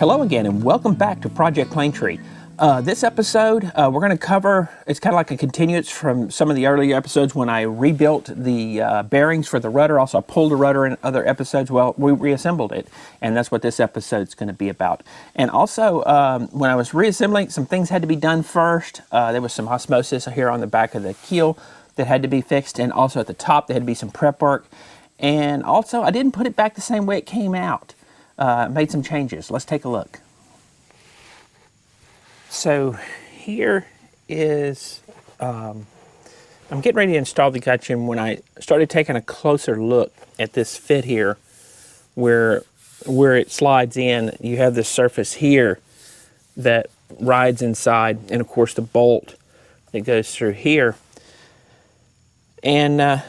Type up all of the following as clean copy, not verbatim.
Hello again and welcome back to Project Planetree. This episode we're going to cover, it's kind of like a continuance from some of the earlier episodes when I rebuilt the bearings for the rudder. Also I pulled the rudder in other episodes. Well, we reassembled it, and that's what this episode is going to be about. And also when I was reassembling, some things had to be done first. There was some osmosis here on the back of the keel that had to be fixed, and also at the top there had to be some prep work. And also I didn't put it back the same way it came out. Made some changes. Let's take a look. So here is, I'm getting ready to install the Gudgeon. When I started taking a closer look at this fit here, where it slides in, you have this surface here that rides inside, and of course the bolt that goes through here. And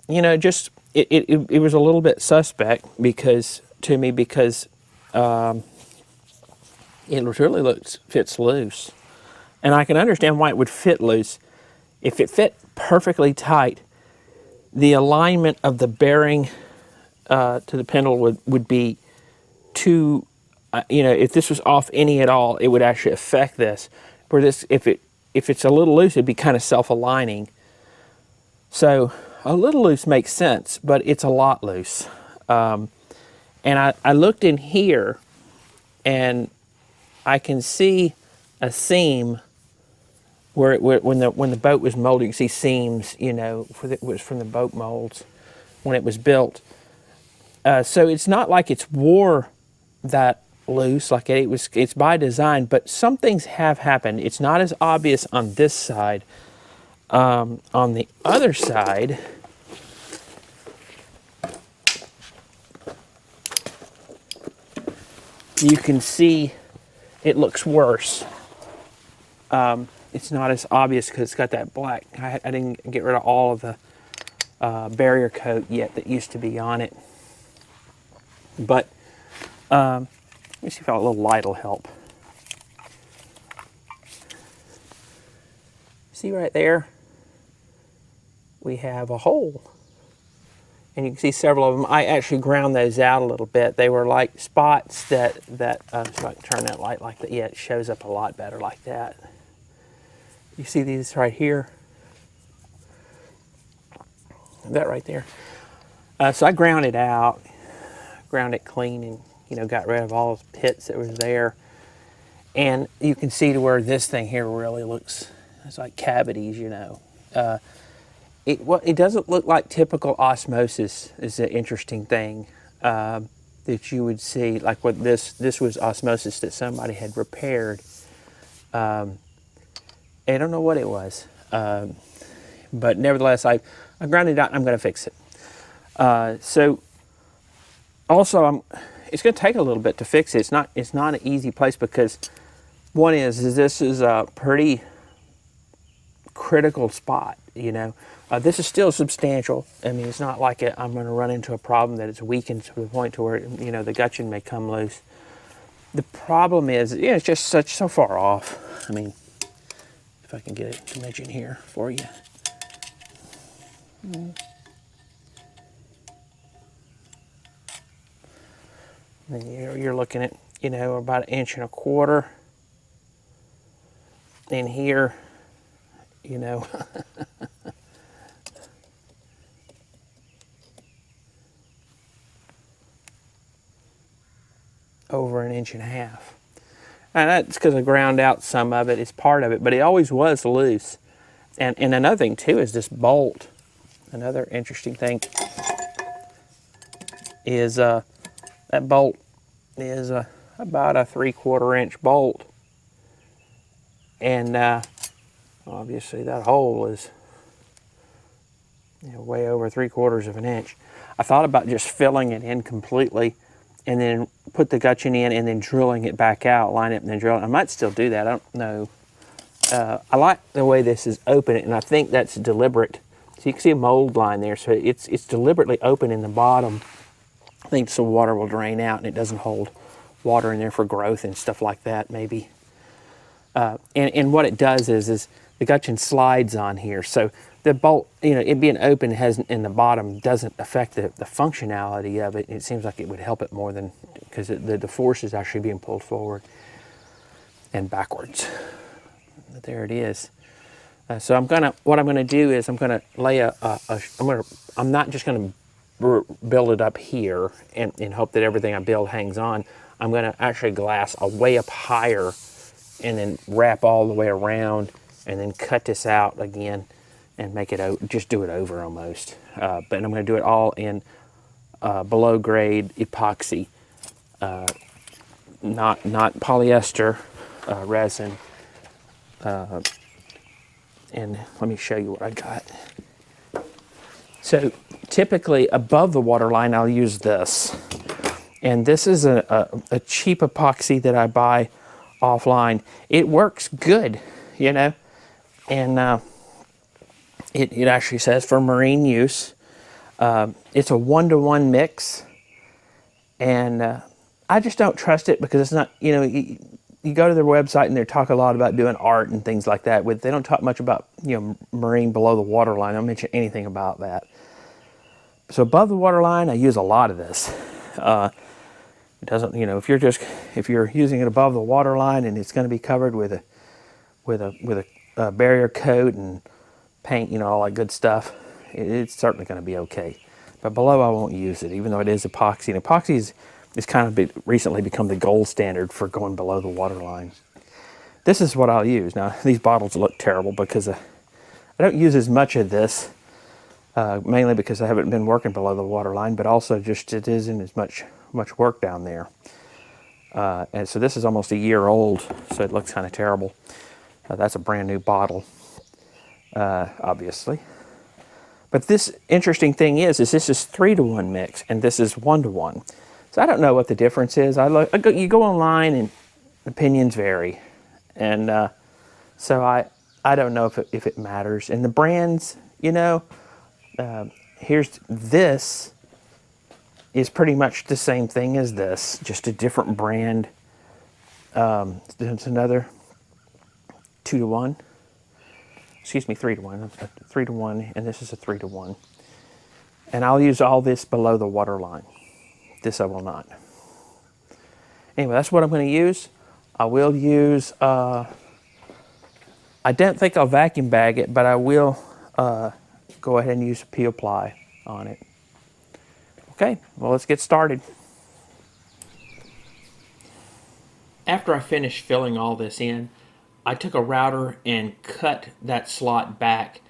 you know, just it was a little bit suspect because it really fits loose, and I can understand why it would fit loose. If it fit perfectly tight, the alignment of the bearing to the Pintle would be too, you know, if this was off any at all, it would actually affect this. Where this, if it's a little loose, it'd be kind of self-aligning. So a little loose makes sense, but it's a lot loose. And I looked in here, and I can see a seam where when the boat was molded. You can see seams, you know, it was from the boat molds when it was built. So it's not like it's wore that loose, like it's by design, but some things have happened. It's not as obvious on this side. On the other side, you can see it looks worse. It's not as obvious because it's got that black. I didn't get rid of all of the barrier coat yet that used to be on it. But let me see if a little light will help. See right there? We have a hole. And you can see several of them. I actually ground those out a little bit. They were like spots that so I can turn that light like that. Yeah, it shows up a lot better like that. You see these right here? That right there. So I ground it out, ground it clean, and got rid of all those pits that was there. And you can see to where this thing here really looks, it's like cavities, It doesn't look like typical osmosis is an interesting thing that you would see. Like what this was osmosis that somebody had repaired. I don't know what it was, but nevertheless, I grounded it out and I'm going to fix it. So also, it's going to take a little bit to fix it. It's not an easy place because one is this is a pretty critical spot, this is still substantial. I mean, it's not like I'm going to run into a problem that it's weakened to the point to where, the Gudgeon may come loose. The problem is, it's just so far off. I mean, if I can get a dimension here for you. And you're looking at, about 1.25 inches. In here, over 1.5 inches. And that's because I ground out some of it. It's part of it, but it always was loose. And another thing too is this bolt. Another interesting thing is that bolt is about a 3/4 inch bolt. And obviously that hole is way over 3/4 inch. I thought about just filling it in completely and then put the Gudgeon in and then drilling it back out, line it and then drill it. I might still do that, I don't know. I like the way this is open, and I think that's deliberate. So you can see a mold line there, so it's deliberately open in the bottom. I think so water will drain out and it doesn't hold water in there for growth and stuff like that, maybe. And what it does is the Gudgeon slides on here. So the bolt, it being open in the bottom doesn't affect the functionality of it. It seems like it would help it more than because the force is actually being pulled forward and backwards. But there it is. So what I'm gonna do is I'm gonna lay I'm not just gonna build it up here and hope that everything I build hangs on. I'm gonna actually glass way up higher and then wrap all the way around and then cut this out again and make it, just do it over almost. But I'm gonna do it all in below grade epoxy, not polyester resin. And let me show you what I got. So typically above the waterline, I'll use this. And this is a cheap epoxy that I buy offline. It works good, you know, and it actually says for marine use. It's a 1-to-1 mix, and I just don't trust it because it's not, you know, you go to their website and they talk a lot about doing art and things like that. They don't talk much about, you know, marine below the waterline. They don't mention anything about that. So above the waterline, I use a lot of this. It doesn't, you know, if you're using it above the waterline and it's going to be covered with a barrier coat and paint, you know, all that good stuff, it's certainly going to be okay. But below, I won't use it, even though it is epoxy. And epoxy is kind of recently become the gold standard for going below the waterline. This is what I'll use. Now, these bottles look terrible because I don't use as much of this, mainly because I haven't been working below the waterline, but also just it isn't as much work down there. And so this is almost a year old, so it looks kind of terrible. That's a brand new bottle, obviously. But this interesting thing is this is 3-to-1 mix, and this is 1-to-1. So I don't know what the difference is. You go online and opinions vary, and so I don't know if it matters. And the brands, you know, this is pretty much the same thing as this, just a different brand. There's another 2-to-1. Excuse me, 3-to-1. 3-to-1, and this is a 3-to-1. And I'll use all this below the water line. This I will not. Anyway, that's what I'm going to use. I will use, I don't think I'll vacuum bag it, but I will go ahead and use a peel ply on it. Okay, well, let's get started. After I finished filling all this in, I took a router and cut that slot back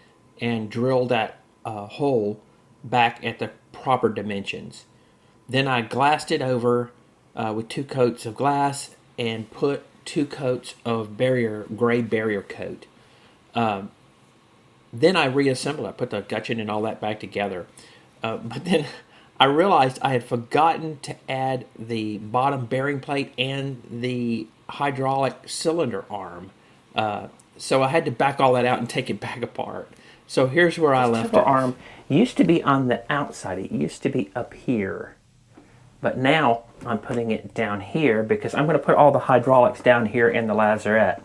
and drilled that hole back at the proper dimensions. Then I glassed it over with 2 coats of glass and put 2 coats of gray barrier coat. Then I reassembled it. I put the gudgeon and all that back together. But then I realized I had forgotten to add the bottom bearing plate and the hydraulic cylinder arm. So I had to back all that out and take it back apart. So here's where I left off. The arm used to be on the outside. It used to be up here. But now I'm putting it down here because I'm going to put all the hydraulics down here in the lazarette.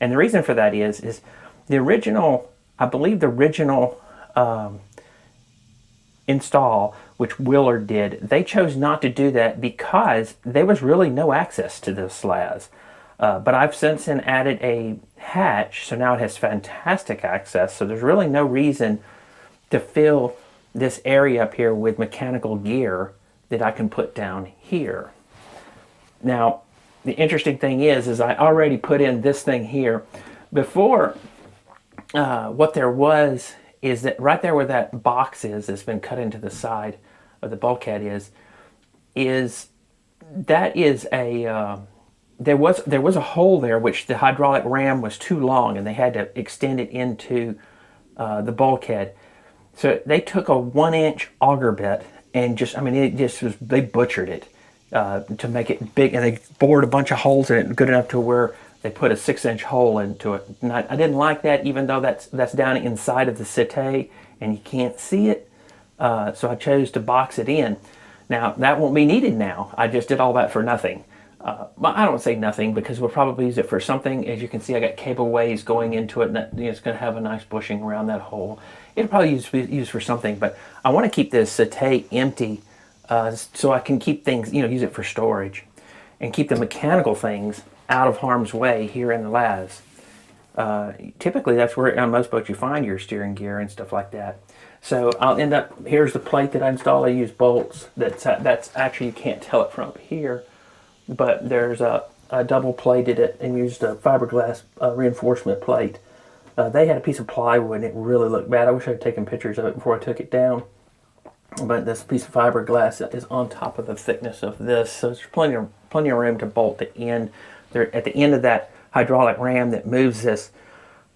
And the reason for that is the original, I believe the original install, which Willard did, they chose not to do that because there was really no access to this laz. But I've since then added a hatch, so now it has fantastic access. So there's really no reason to fill this area up here with mechanical gear that I can put down here. Now, the interesting thing is I already put in this thing here. Before, what there was is that right there where that box is that's been cut into the side of the bulkhead there was a hole there which the hydraulic ram was too long and they had to extend it into the bulkhead. So they took a 1-inch auger bit and they butchered it to make it big, and they bored a bunch of holes in it good enough to where they put a 6-inch hole into it. And I didn't like that, even though that's down inside of the settee and you can't see it. So I chose to box it in. Now that won't be needed now. I just did all that for nothing. Well, I don't say nothing because we'll probably use it for something. As you can see, I got cableways going into it, and it's going to have a nice bushing around that hole. It'll probably be used for something, but I want to keep this settee empty so I can keep things, use it for storage, and keep the mechanical things out of harm's way here in the LAZ. Typically, that's where on most boats you find your steering gear and stuff like that. So I'll end up, here's the plate that I installed. I use bolts. That's actually, you can't tell it from up here, but there's a double plated it and used a fiberglass reinforcement plate. They had a piece of plywood and it really looked bad. I wish I had taken pictures of it before I took it down. But this piece of fiberglass is on top of the thickness of this, so there's plenty of room to bolt the end. There at the end of that hydraulic ram that moves this,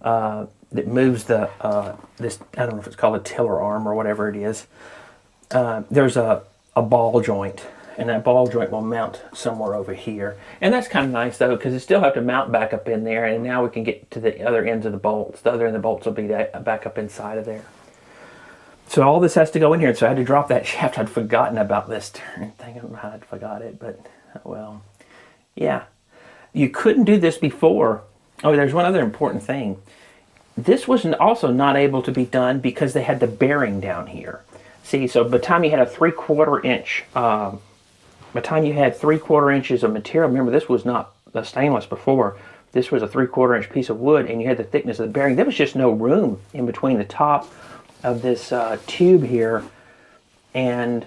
this, I don't know if it's called a tiller arm or whatever it is. There's a ball joint, and that ball joint will mount somewhere over here. And that's kind of nice though, because it still have to mount back up in there, and now we can get to the other ends of the bolts. The other end of the bolts will be back up inside of there. So all this has to go in here, so I had to drop that shaft. I'd forgotten about this turn thing. I don't know how I'd forgot it, but well, yeah. You couldn't do this before. Oh, there's one other important thing. This was also not able to be done because they had the bearing down here. See, so by the time you had a 3/4 inch, by the time you had 3/4 inches of material, remember this was not the stainless before. This was a 3/4 inch piece of wood, and you had the thickness of the bearing. There was just no room in between the top of this tube here and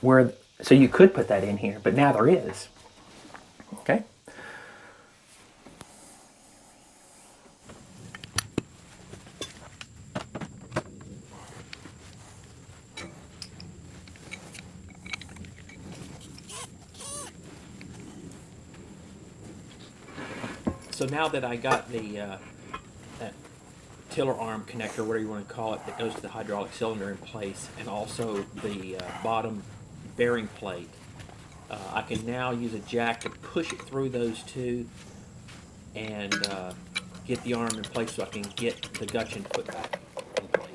where, so you could put that in here, but now there is. Okay. So now that I got the that tiller arm connector, whatever you want to call it, that goes to the hydraulic cylinder in place, and also the bottom bearing plate, I can now use a jack to push it through those two and get the arm in place so I can get the Gudgeon put back in place.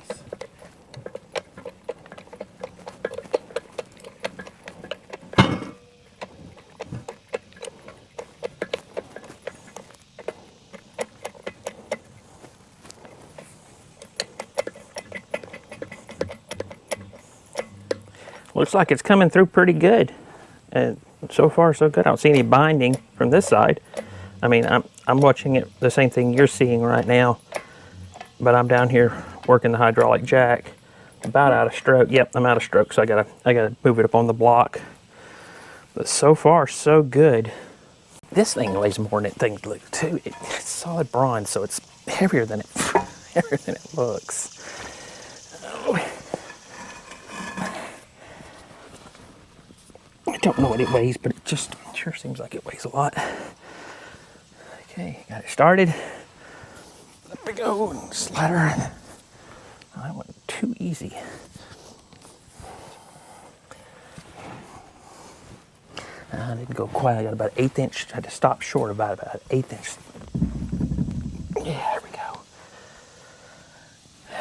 Looks like it's coming through pretty good, and so far so good. I don't see any binding from this side. I mean, I'm watching it, the same thing you're seeing right now, but I'm down here working the hydraulic jack, about out of stroke. Yep, I'm out of stroke, so I gotta move it up on the block. But so far so good. This thing weighs more than it thinks too. It's solid bronze, so it's heavier than it looks. Oh. I don't know what it weighs, but it just sure seems like it weighs a lot. Okay, got it started. Up we go, and slider. Oh, that went too easy. I didn't go quite. I got about 1/8 inch. I had to stop short about an 1/8 inch. Yeah, there we go.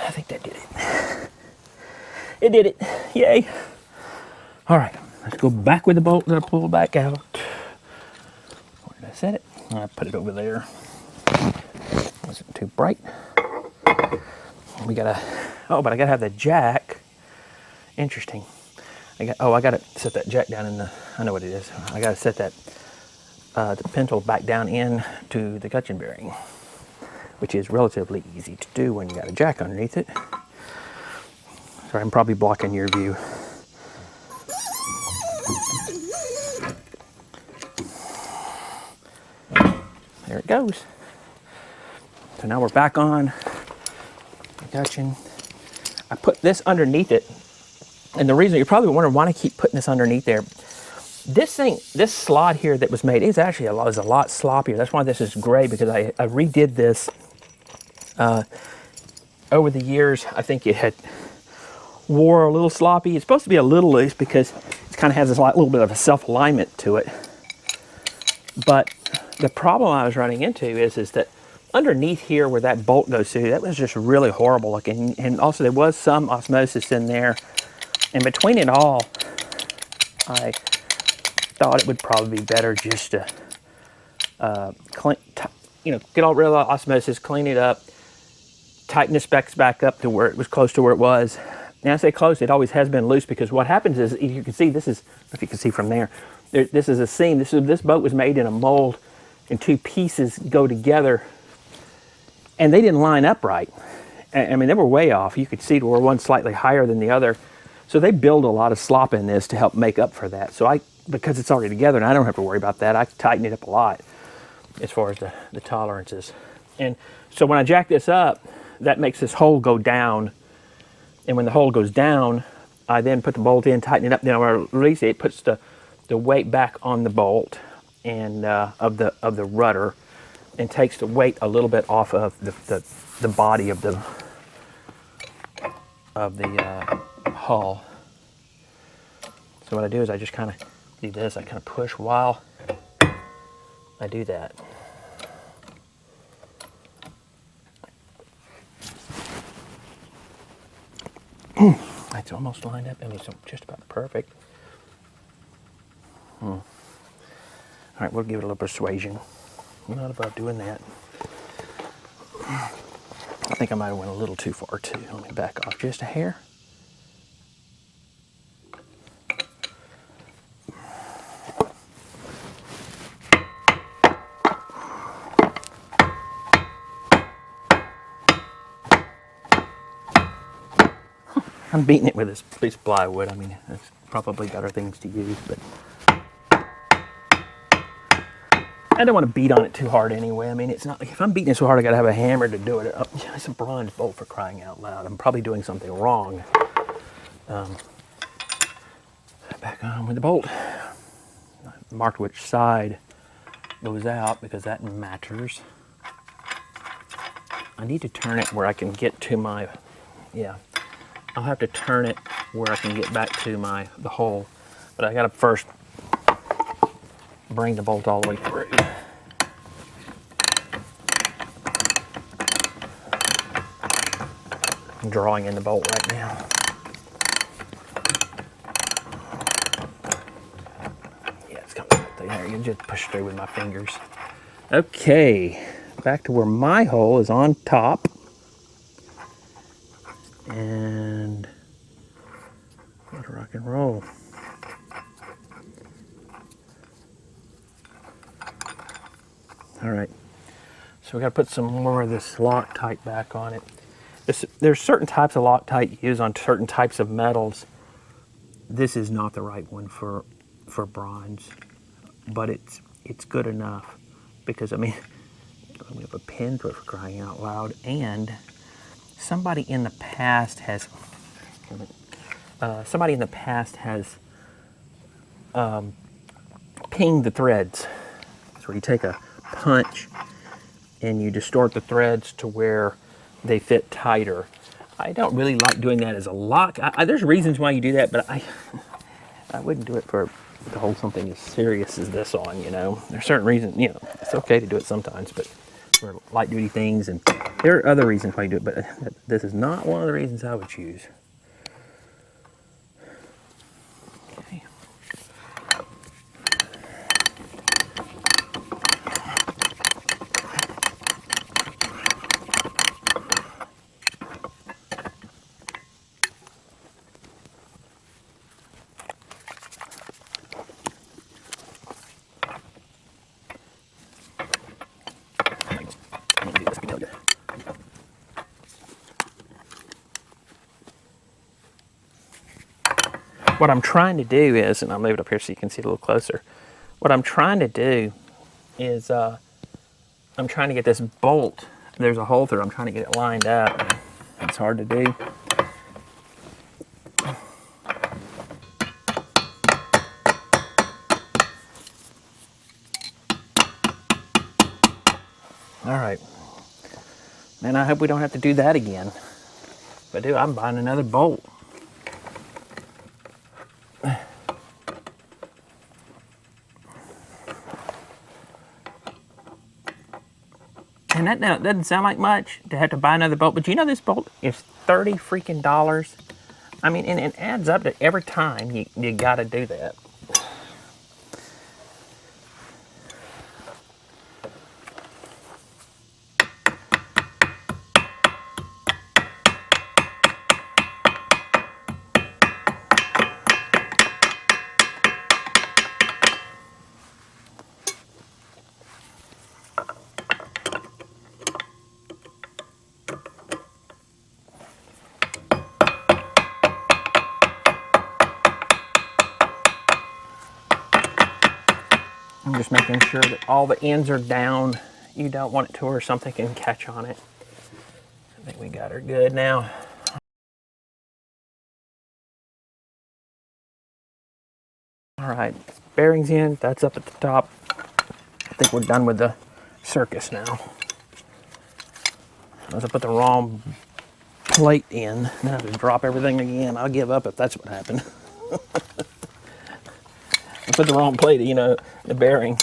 I think that did it. It did it. Yay. All right. Let's go back with the bolt that I pulled back out. Where did I set it? I put it over there. Wasn't too bright. We gotta, oh, but I gotta have the jack. Interesting. I gotta set that jack down in the, I know what it is. I gotta set that, the Pintle back down in to the Gudgeon bearing, which is relatively easy to do when you got a jack underneath it. Sorry, I'm probably blocking your view. There it goes. So now we're back on the Gudgeon. I put this underneath it, and the reason you're probably wondering why I keep putting this underneath there. This thing, this slot here that was made is actually a lot sloppier. That's why this is gray, because I redid this over the years. I think it had wore a little sloppy. It's supposed to be a little loose because it kind of has this little bit of a self-alignment to it. But the problem I was running into is that underneath here where that bolt goes through, that was just really horrible looking. And also there was some osmosis in there. And between it all, I thought it would probably be better just to clean, get all rid of the osmosis, clean it up, tighten the specs back up to where it was close to where it was, Now I say close, it always has been loose, because what happens is, you can see, this is, if you can see from there, this is a seam. This boat was made in a mold, and two pieces go together, and they didn't line up right. I mean, they were way off. You could see to where one's slightly higher than the other. So they build a lot of slop in this to help make up for that. So because it's already together and I don't have to worry about that, I tighten it up a lot as far as the tolerances. And so when I jack this up, that makes this hole go down. And when the hole goes down, I then put the bolt in, tighten it up. Then when I release it, it puts the weight back on the bolt and of the rudder, and takes the weight a little bit off of the body of the hull. So what I do is I just kind of do this. I kind of push while I do that. It's almost lined up. I mean, it's just about perfect. All right, we'll give it a little persuasion. I'm not about doing that. I think I might have went a little too far too. Let me back off just a hair. I'm beating it with this piece of plywood. I mean, there's probably better things to use, but I don't want to beat on it too hard anyway. I mean, it's not like, if I'm beating it so hard, I got to have a hammer to do it. It's a bronze bolt, for crying out loud. I'm probably doing something wrong. Back on with the bolt. I marked which side goes out because that matters. I need to turn it where I can get to my, I'll have to turn it where I can get back to the hole. But I got to first bring the bolt all the way through. I'm drawing in the bolt right now. Yeah, it's coming right there. You can just push through with my fingers. Okay, back to where my hole is on top. And let's rock and roll. All right, so we got to put some more of this Loctite back on it. There's certain types of Loctite you use on certain types of metals. This is not the right one for bronze, but it's good enough, because I mean, we have a pin to it, for crying out loud. And somebody in the past has pinged the threads. So you take a punch and you distort the threads to where they fit tighter. I don't really like doing that as a lock. There's reasons why you do that, but I wouldn't do it to hold something as serious as this on, you know. There's certain reasons, you know, it's okay to do it sometimes, but for light duty things, and there are other reasons why you do it, but this is not one of the reasons I would choose. Okay. What I'm trying to do is, and I'll move it up here so you can see it a little closer. What I'm trying to do is, I'm trying to get this bolt, there's a hole through, I'm trying to get it lined up. It's hard to do. All right. And I hope we don't have to do that again. If I do, I'm buying another bolt. And that doesn't sound like much to have to buy another bolt, but you know this bolt is $30 freaking. I mean, and it adds up to every time you got to do that. I'm just making sure that all the ends are down. You don't want it to where something can catch on it. I think we got her good now. All right, bearings in, that's up at the top. I think we're done with the circus now. Unless I put the wrong plate in, then I have to drop everything again. I'll give up if that's what happened. I put the wrong plate, you know, the bearing.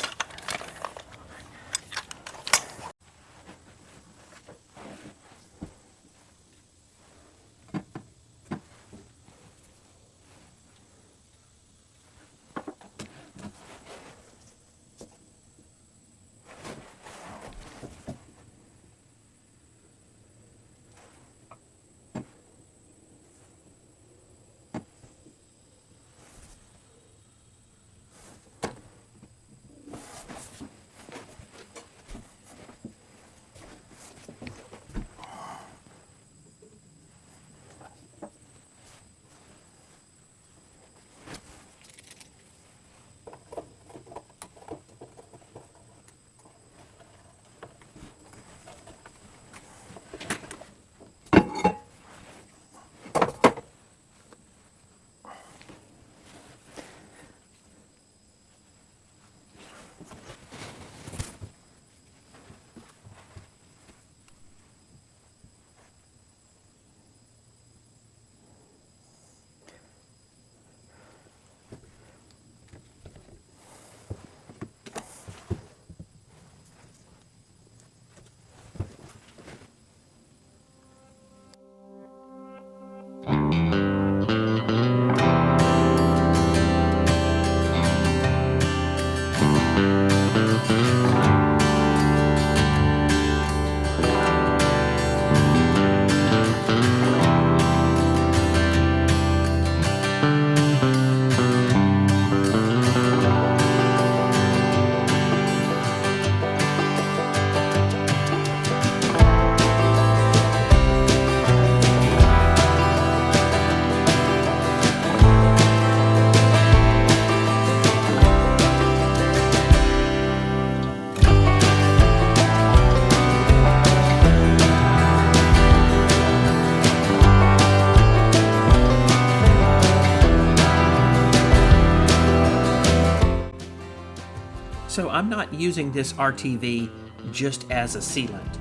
So I'm not using this RTV just as a sealant.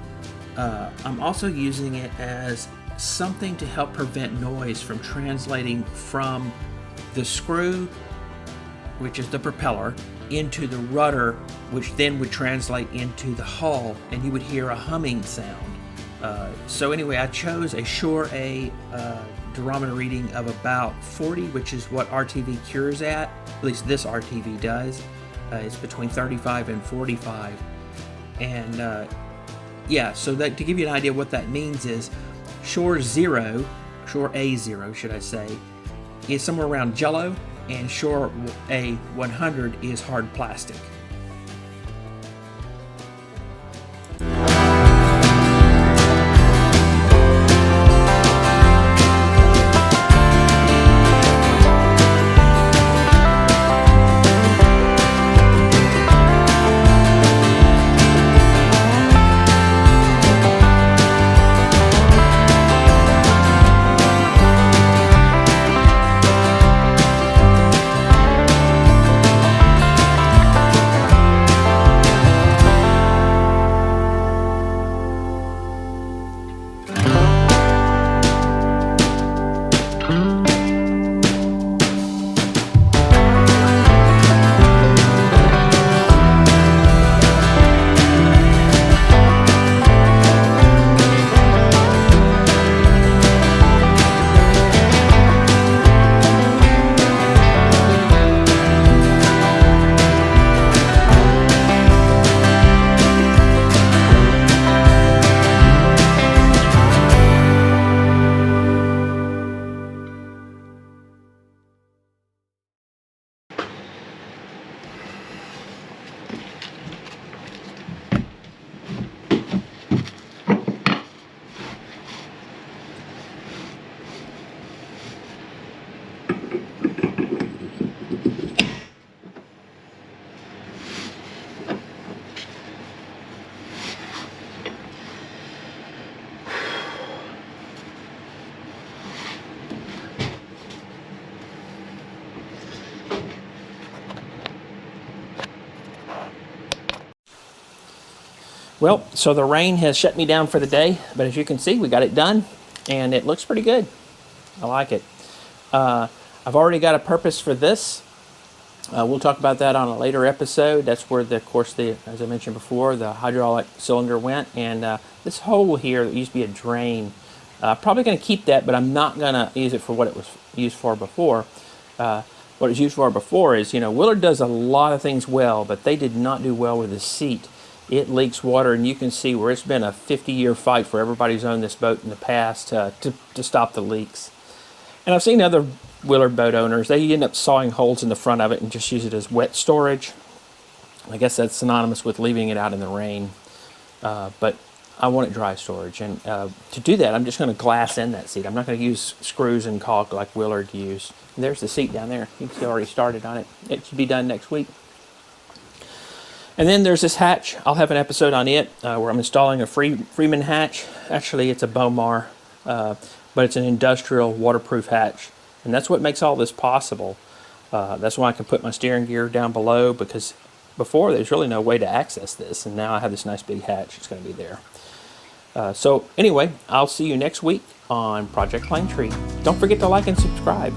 I'm also using it as something to help prevent noise from translating from the screw, which is the propeller, into the rudder, which then would translate into the hull, and you would hear a humming sound. So anyway, I chose a Shore A durometer reading of about 40, which is what RTV cures at least this RTV does. It's between 35 and 45. And yeah, so that, to give you an idea what that means is Shore A zero should I say, is somewhere around jello, and Shore A 100 is hard plastic. Well, so the rain has shut me down for the day, but as you can see, we got it done, and it looks pretty good. I like it. I've already got a purpose for this. We'll talk about that on a later episode. That's where, of course, as I mentioned before, the hydraulic cylinder went, and this hole here that used to be a drain, probably going to keep that, but I'm not going to use it for what it was used for before. What it's used for before is, Willard does a lot of things well, but they did not do well with the seat. It leaks water, and you can see where it's been a 50-year fight for everybody who's owned this boat in the past to stop the leaks. And I've seen other Willard boat owners, they end up sawing holes in the front of it and just use it as wet storage. I guess that's synonymous with leaving it out in the rain, but I want it dry storage. And to do that, I'm just going to glass in that seat. I'm not going to use screws and caulk like Willard used. And there's the seat down there. You can see I already started on it. It should be done next week. And then there's this hatch. I'll have an episode on it where I'm installing a Freeman hatch. Actually, it's a Bomar, but it's an industrial waterproof hatch. And that's what makes all this possible. That's why I can put my steering gear down below, because before there's really no way to access this. And now I have this nice big hatch. It's going to be there. So anyway, I'll see you next week on Project Planetree. Don't forget to like and subscribe.